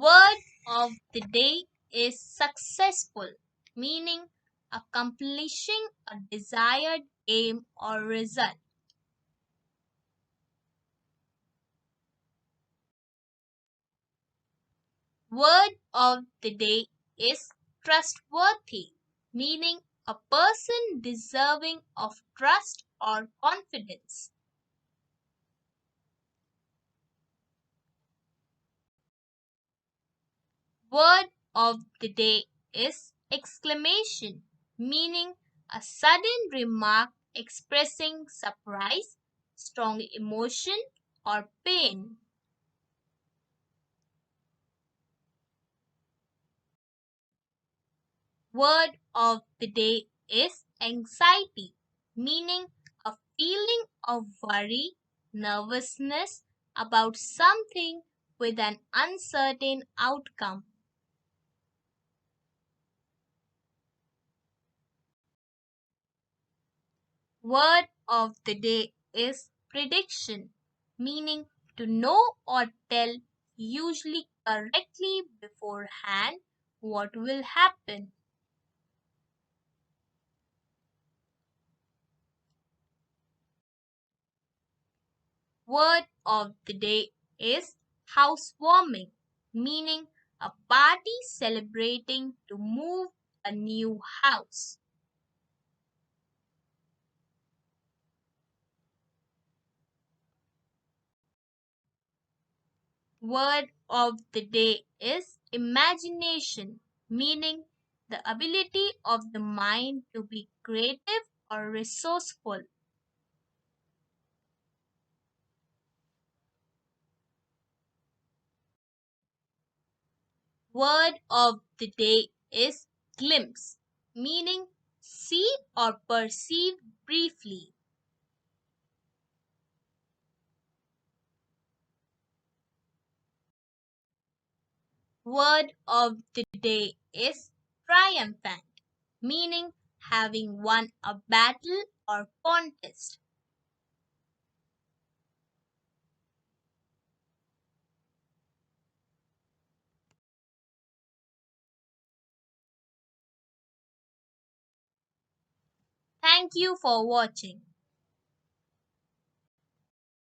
Word of the day is successful, meaning accomplishing a desired aim or result. Word of the day is trustworthy, meaning a person deserving of trust or confidence. Word of the day is exclamation, meaning a sudden remark expressing surprise, strong emotion, or pain. Word of the day is anxiety, meaning a feeling of worry, nervousness about something with an uncertain outcome. Word of the day is prediction, meaning to know or tell, usually correctly beforehand, what will happen. Word of the day is housewarming, meaning a party celebrating to move a new house. Word of the day is imagination, meaning the ability of the mind to be creative or resourceful. Word of the day is glimpse, meaning see or perceive briefly. Word of the day is triumphant, meaning having won a battle or contest. Thank you for watching.